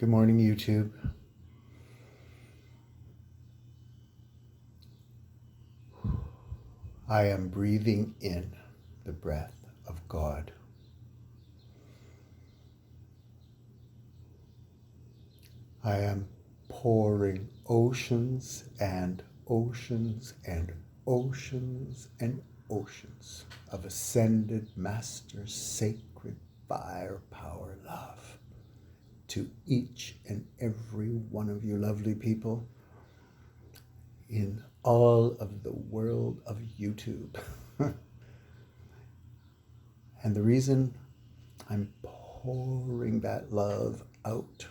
Good morning, YouTube. I am breathing in the breath of God. I am pouring oceans and oceans and oceans and oceans of ascended master sacred fire power love to each and every one of you lovely people in all of the world of YouTube. And the reason I'm pouring that love out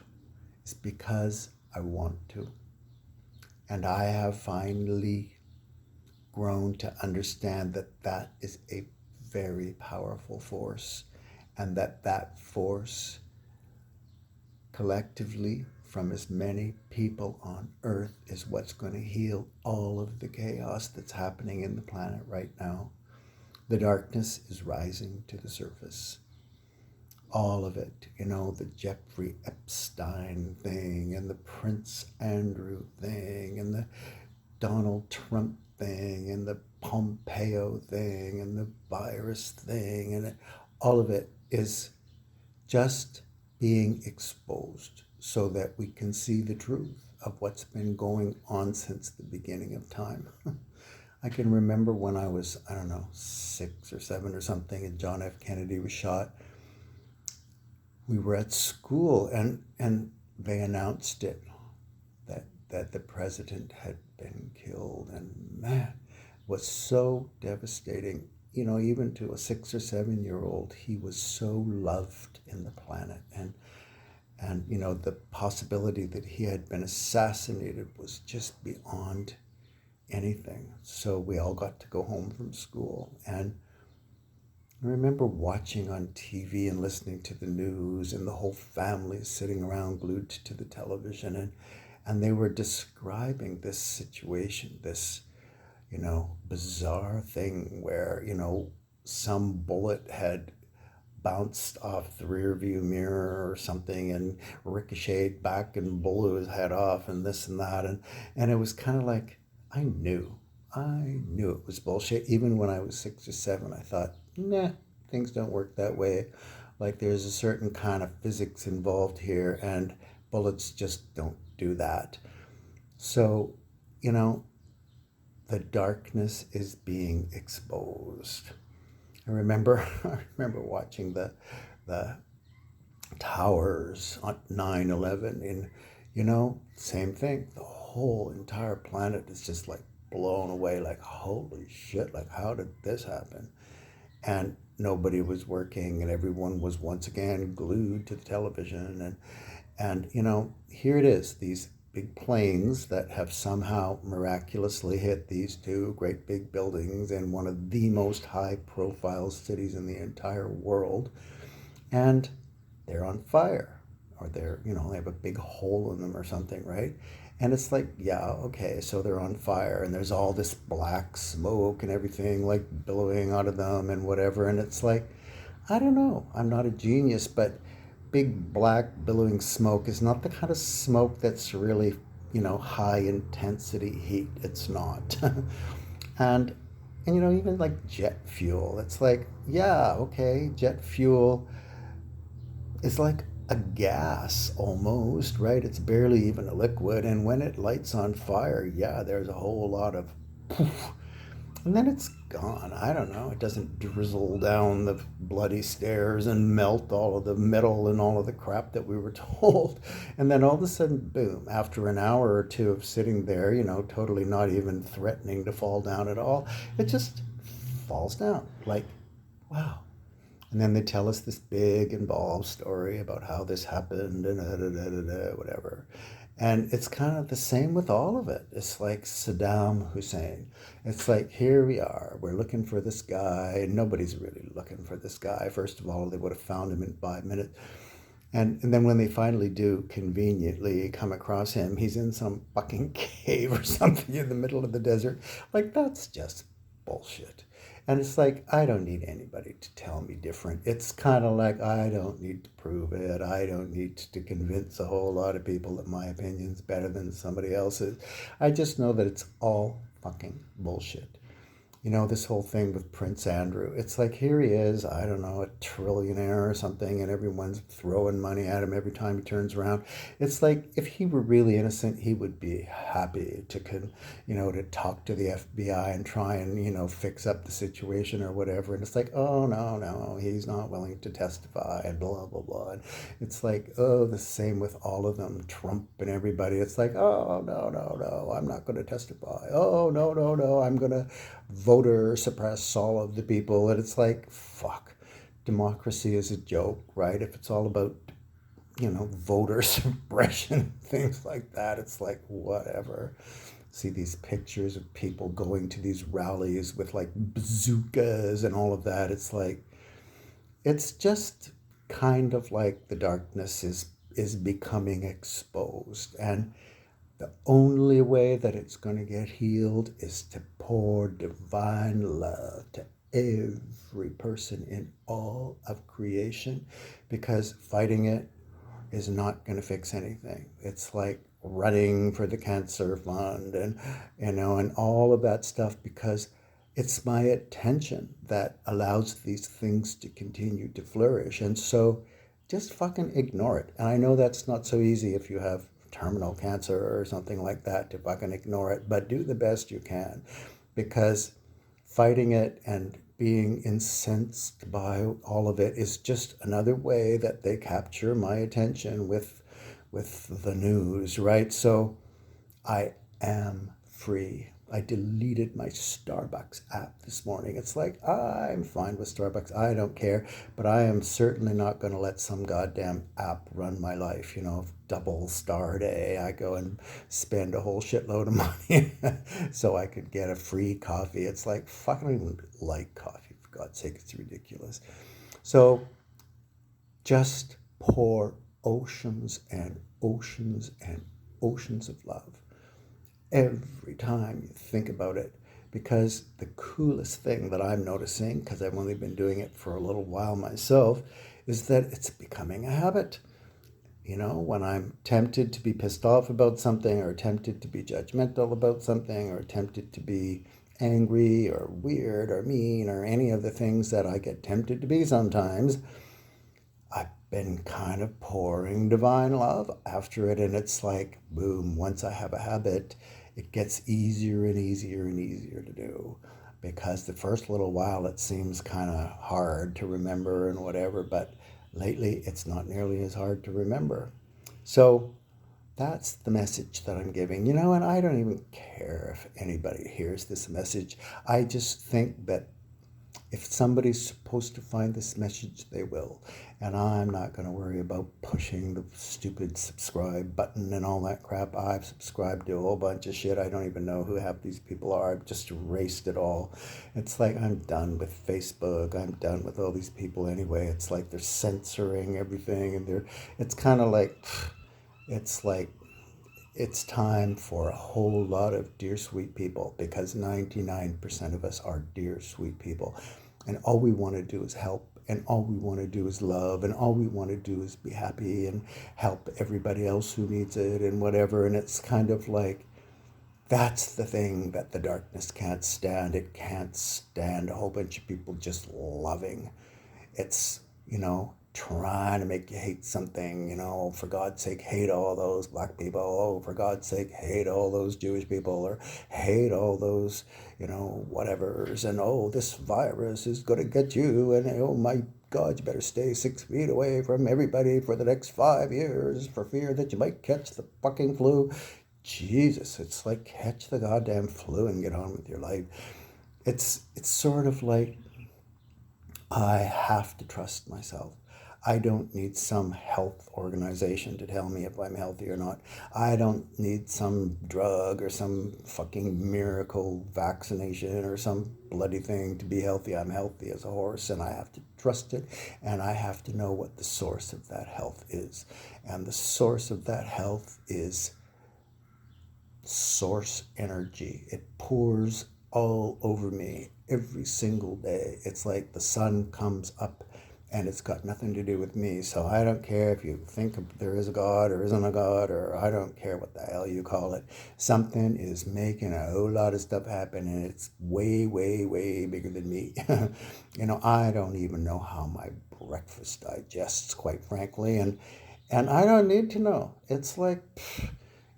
is because I want to. And I have finally grown to understand that that is a very powerful force, and that force collectively from as many people on earth is what's going to heal all of the chaos that's happening in the planet right now. The darkness is rising to the surface. All of it, the Jeffrey Epstein thing and the Prince Andrew thing and the Donald Trump thing and the Pompeo thing and the virus thing, and all of it is just being exposed so that we can see the truth of what's been going on since the beginning of time. I can remember when I was, 6 or 7 or something, and John F. Kennedy was shot. We were at school and they announced it, that the president had been killed, and man, it was so devastating. Even to a 6 or 7-year-old, he was so loved in the planet, and the possibility that he had been assassinated was just beyond anything. So we all got to go home from school, and I remember watching on TV and listening to the news, and the whole family sitting around glued to the television, and they were describing this situation, this, bizarre thing where, some bullet had bounced off the rear view mirror or something and ricocheted back and blew his head off and this and that. And it was kind of like, I knew it was bullshit. Even when I was 6 or 7, I thought, nah, things don't work that way. Like, there's a certain kind of physics involved here, and bullets just don't do that. So, the darkness is being exposed. I remember watching the towers on 9/11, and same thing. The whole entire planet is just like blown away, like, holy shit, like, how did this happen? And nobody was working, and everyone was once again glued to the television, and here it is, these big planes that have somehow miraculously hit these two great big buildings in one of the most high profile cities in the entire world, and they're on fire, or they have a big hole in them or something, right? And it's like, yeah, okay, so they're on fire, and there's all this black smoke and everything like billowing out of them and whatever, and it's like, I don't know, I'm not a genius, but big black billowing smoke is not the kind of smoke that's really, high intensity heat. It's not. and even like jet fuel, it's like, yeah, okay, jet fuel is like a gas almost, right? It's barely even a liquid, and when it lights on fire, yeah, there's a whole lot of poof, and then it's gone. I don't know. It doesn't drizzle down the bloody stairs and melt all of the metal and all of the crap that we were told. And then all of a sudden, boom, after an hour or two of sitting there, totally not even threatening to fall down at all, it just falls down. Like, wow. And then they tell us this big involved story about how this happened and whatever. And it's kind of the same with all of it. It's like Saddam Hussein. It's like, here we are. We're looking for this guy. And nobody's really looking for this guy. First of all, they would have found him in 5 minutes. And then when they finally do conveniently come across him, he's in some fucking cave or something in the middle of the desert. Like, that's just bullshit. And it's like, I don't need anybody to tell me different. It's kind of like, I don't need to prove it. I don't need to convince a whole lot of people that my opinion's better than somebody else's. I just know that it's all fucking bullshit. You know, this whole thing with Prince Andrew. It's like, here he is, I don't know, a trillionaire or something, and everyone's throwing money at him every time he turns around. It's like, if he were really innocent, he would be happy to, to talk to the FBI and try and, fix up the situation or whatever. And it's like, oh, no, he's not willing to testify and blah, blah, blah. And it's like, oh, the same with all of them, Trump and everybody. It's like, oh, no, I'm not going to testify. Oh, no, I'm going to voter suppress all of the people. And it's like, fuck, democracy is a joke, right? If it's all about, voter suppression, things like that, it's like, whatever. See these pictures of people going to these rallies with like bazookas and all of that. It's like, it's just kind of like the darkness is becoming exposed. And the only way that it's going to get healed is to pour divine love to every person in all of creation, because fighting it is not going to fix anything. It's like running for the cancer fund and, and all of that stuff, because it's my attention that allows these things to continue to flourish. And so just fucking ignore it. And I know that's not so easy if you have terminal cancer or something like that, to fucking ignore it, but do the best you can, because fighting it and being incensed by all of it is just another way that they capture my attention with the news, right? So I am free. I deleted my Starbucks app this morning. It's like, I'm fine with Starbucks. I don't care. But I am certainly not going to let some goddamn app run my life. Double star day. I go and spend a whole shitload of money so I could get a free coffee. It's like, fuck, I don't even like coffee. For God's sake, it's ridiculous. So just pour oceans and oceans and oceans of love every time you think about it, because the coolest thing that I'm noticing, because I've only been doing it for a little while myself, is that it's becoming a habit. When I'm tempted to be pissed off about something, or tempted to be judgmental about something, or tempted to be angry or weird or mean or any of the things that I get tempted to be sometimes, I've been kind of pouring divine love after it. And it's like, boom, once I have a habit, it gets easier and easier and easier to do, because the first little while it seems kind of hard to remember and whatever, but lately it's not nearly as hard to remember. So that's the message that I'm giving, and I don't even care if anybody hears this message. I just think that if somebody's supposed to find this message, they will. And I'm not going to worry about pushing the stupid subscribe button and all that crap. I've subscribed to a whole bunch of shit. I don't even know who half these people are. I've just erased it all. It's like, I'm done with Facebook. I'm done with all these people anyway. It's like they're censoring everything. And it's kind of like, it's like, it's time for a whole lot of dear sweet people, because 99% of us are dear sweet people. And all we want to do is help, and all we want to do is love, and all we want to do is be happy and help everybody else who needs it and whatever. And it's kind of like, that's the thing that the darkness can't stand. It can't stand a whole bunch of people just loving. It's, trying to make you hate something, for God's sake, hate all those black people. Oh, for God's sake, hate all those Jewish people, or hate all those, whatevers. And, oh, this virus is going to get you. And, oh, my God, you better stay 6 feet away from everybody for the next 5 years for fear that you might catch the fucking flu. Jesus, it's like, catch the goddamn flu and get on with your life. It's sort of like, I have to trust myself. I don't need some health organization to tell me if I'm healthy or not. I don't need some drug or some fucking miracle vaccination or some bloody thing to be healthy. I'm healthy as a horse, and I have to trust it, and I have to know what the source of that health is. And the source of that health is source energy. It pours all over me every single day. It's like the sun comes up and it's got nothing to do with me. So I don't care if you think there is a God or isn't a God, or I don't care what the hell you call it. Something is making a whole lot of stuff happen, and it's way, way, way bigger than me. I don't even know how my breakfast digests, quite frankly, and I don't need to know. It's like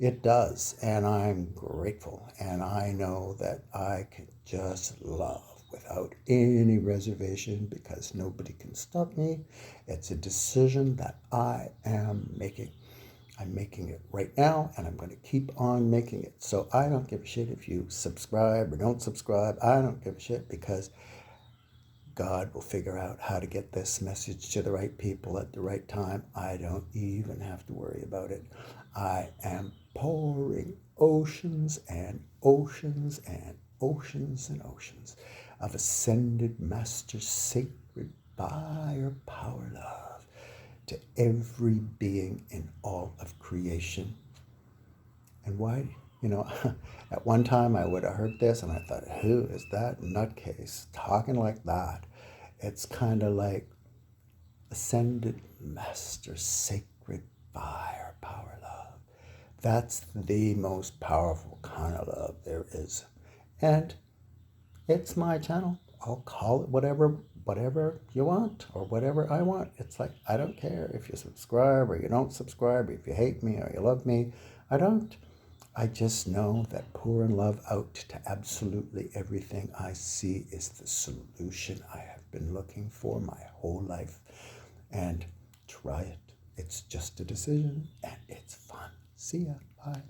it does, and I'm grateful, and I know that I can just love without any reservation because nobody can stop me. It's a decision that I am making. I'm making it right now, and I'm going to keep on making it. So I don't give a shit if you subscribe or don't subscribe. I don't give a shit, because God will figure out how to get this message to the right people at the right time. I don't even have to worry about it. I am pouring oceans and oceans and oceans and oceans of ascended master sacred fire power love to every being in all of creation. And why, at one time I would have heard this and I thought, who is that nutcase talking like that? It's kind of like ascended master sacred fire power love. That's the most powerful kind of love there is. And it's my channel. I'll call it whatever you want, or whatever I want. It's like, I don't care if you subscribe or you don't subscribe, or if you hate me or you love me. I don't. I just know that pouring love out to absolutely everything I see is the solution I have been looking for my whole life. And try it. It's just a decision, and it's fun. See ya. Bye.